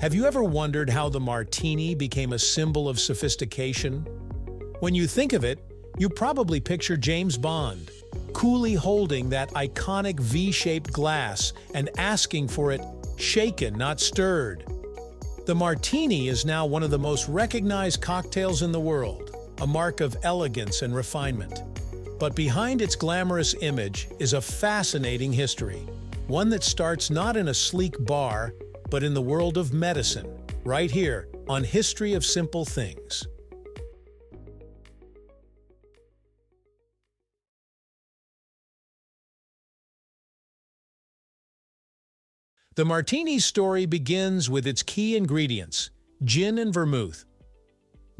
Have you ever wondered how the martini became a symbol of sophistication? When you think of it, you probably picture James Bond, coolly holding that iconic V-shaped glass and asking for it shaken, not stirred. The martini is now one of the most recognized cocktails in the world, a mark of elegance and refinement. But behind its glamorous image is a fascinating history, one that starts not in a sleek bar, but in the world of medicine, right here on History of Simple Things. The martini's story begins with its key ingredients, gin and vermouth.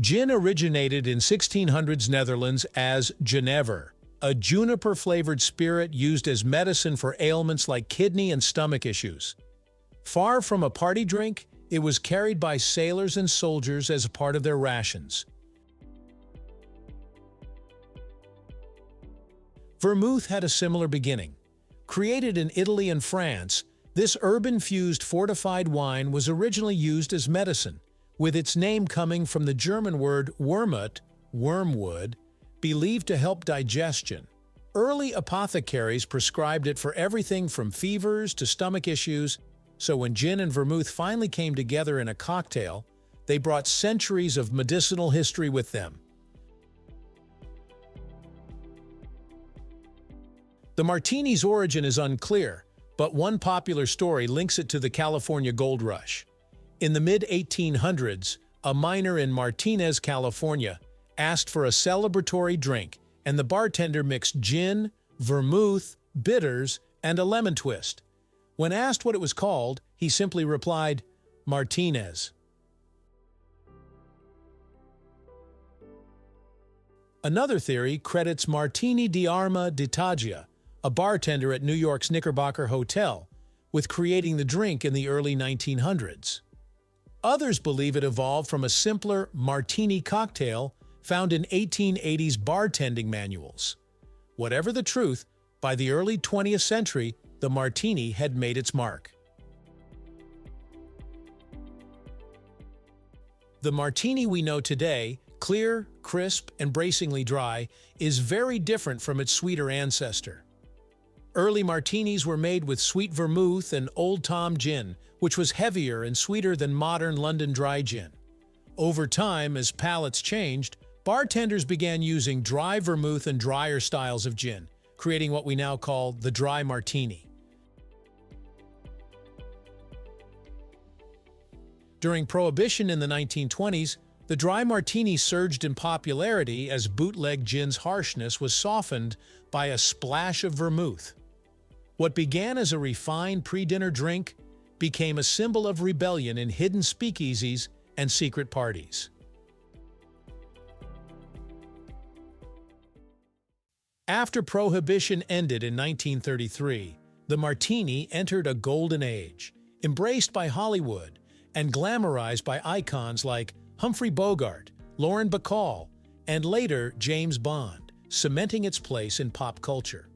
Gin originated in 1600s Netherlands as Genever, a juniper-flavored spirit used as medicine for ailments like kidney and stomach issues. Far from a party drink, it was carried by sailors and soldiers as a part of their rations. Vermouth had a similar beginning. Created in Italy and France, this herb-infused fortified wine was originally used as medicine, with its name coming from the German word Wermut, wormwood, believed to help digestion. Early apothecaries prescribed it for everything from fevers to stomach issues, so when gin and vermouth finally came together in a cocktail, they brought centuries of medicinal history with them. The martini's origin is unclear, but one popular story links it to the California Gold Rush. In the mid-1800s, a miner in Martinez, California, asked for a celebratory drink, and the bartender mixed gin, vermouth, bitters, and a lemon twist. When asked what it was called, he simply replied, Martinez. Another theory credits Martini di Arma di Taggia, a bartender at New York's Knickerbocker Hotel, with creating the drink in the early 1900s. Others believe it evolved from a simpler martini cocktail found in 1880s bartending manuals. Whatever the truth, by the early 20th century, the martini had made its mark. The martini we know today, clear, crisp, and bracingly dry, is very different from its sweeter ancestor. Early martinis were made with sweet vermouth and Old Tom gin, which was heavier and sweeter than modern London dry gin. Over time, as palates changed, bartenders began using dry vermouth and drier styles of gin, creating what we now call the dry martini. During Prohibition in the 1920s, the dry martini surged in popularity as bootleg gin's harshness was softened by a splash of vermouth. What began as a refined pre-dinner drink became a symbol of rebellion in hidden speakeasies and secret parties. After Prohibition ended in 1933, the martini entered a golden age, embraced by Hollywood and glamorized by icons like Humphrey Bogart, Lauren Bacall, and later James Bond, cementing its place in pop culture.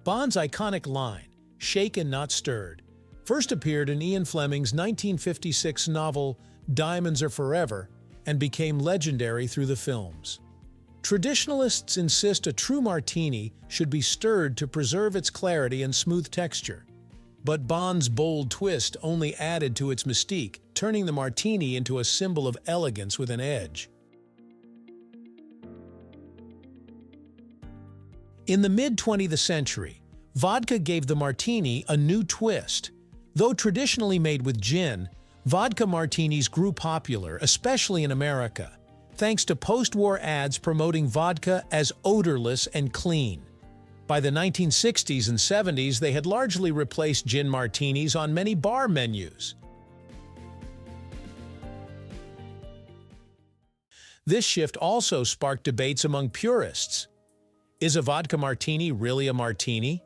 Bond's iconic line, "Shaken, not stirred," first appeared in Ian Fleming's 1956 novel Diamonds Are Forever and became legendary through the films. Traditionalists insist a true martini should be stirred to preserve its clarity and smooth texture. But Bond's bold twist only added to its mystique, turning the martini into a symbol of elegance with an edge. In the mid-20th century, vodka gave the martini a new twist. Though traditionally made with gin, vodka martinis grew popular, especially in America, thanks to post-war ads promoting vodka as odorless and clean. By the 1960s and 70s, they had largely replaced gin martinis on many bar menus. This shift also sparked debates among purists. Is a vodka martini really a martini?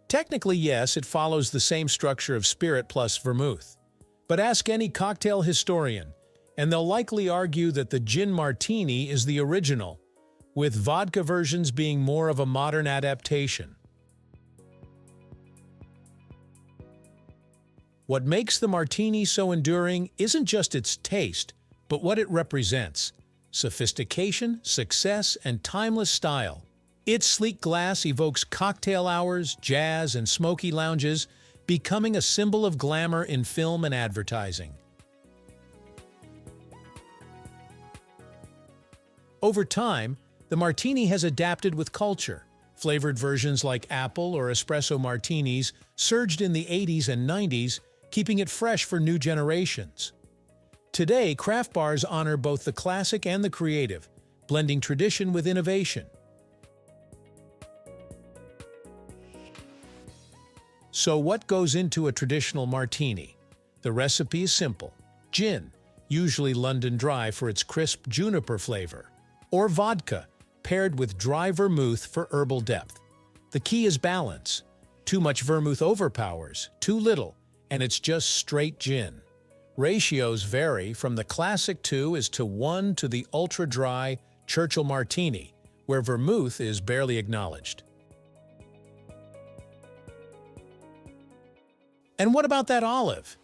Technically, yes, it follows the same structure of spirit plus vermouth. But ask any cocktail historian, and they'll likely argue that the gin martini is the original, with vodka versions being more of a modern adaptation. What makes the martini so enduring isn't just its taste, but what it represents: sophistication, success, and timeless style. Its sleek glass evokes cocktail hours, jazz, and smoky lounges, becoming a symbol of glamour in film and advertising. Over time, the martini has adapted with culture. Flavored versions like apple or espresso martinis surged in the 80s and 90s, keeping it fresh for new generations. Today, craft bars honor both the classic and the creative, blending tradition with innovation. So what goes into a traditional martini? The recipe is simple: gin, usually London Dry for its crisp juniper flavor, or vodka, paired with dry vermouth for herbal depth. The key is balance. Too much vermouth overpowers, too little, and it's just straight gin. Ratios vary from the classic 2:1 to the ultra-dry Churchill Martini, where vermouth is barely acknowledged. And what about that olive?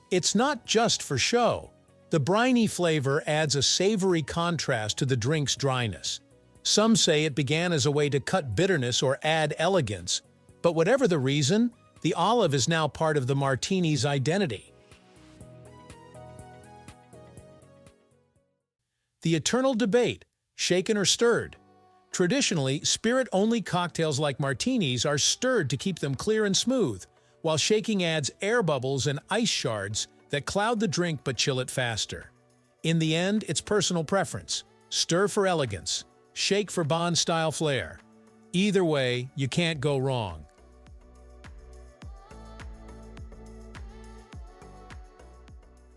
It's not just for show. The briny flavor adds a savory contrast to the drink's dryness. Some say it began as a way to cut bitterness or add elegance, but whatever the reason, the olive is now part of the martini's identity. The eternal debate: shaken or stirred? Traditionally, spirit-only cocktails like martinis are stirred to keep them clear and smooth, while shaking adds air bubbles and ice shards that cloud the drink but chill it faster. In the end, it's personal preference. Stir for elegance, shake for Bond-style flair. Either way, you can't go wrong.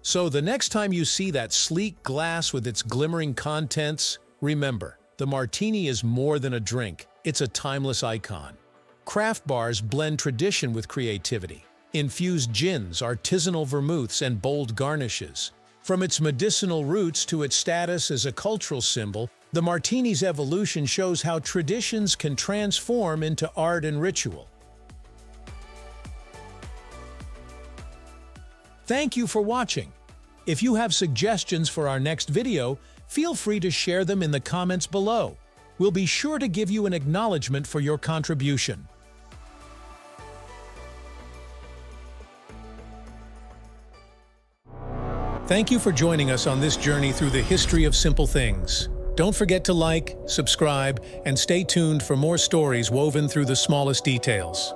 So the next time you see that sleek glass with its glimmering contents, remember, the martini is more than a drink, it's a timeless icon. Craft bars blend tradition with creativity. Infused gins, artisanal vermouths, and bold garnishes. From its medicinal roots to its status as a cultural symbol, the martini's evolution shows how traditions can transform into art and ritual. Thank you for watching. If you have suggestions for our next video, feel free to share them in the comments below. We'll be sure to give you an acknowledgement for your contribution. Thank you for joining us on this journey through the history of simple things. Don't forget to like, subscribe, and stay tuned for more stories woven through the smallest details.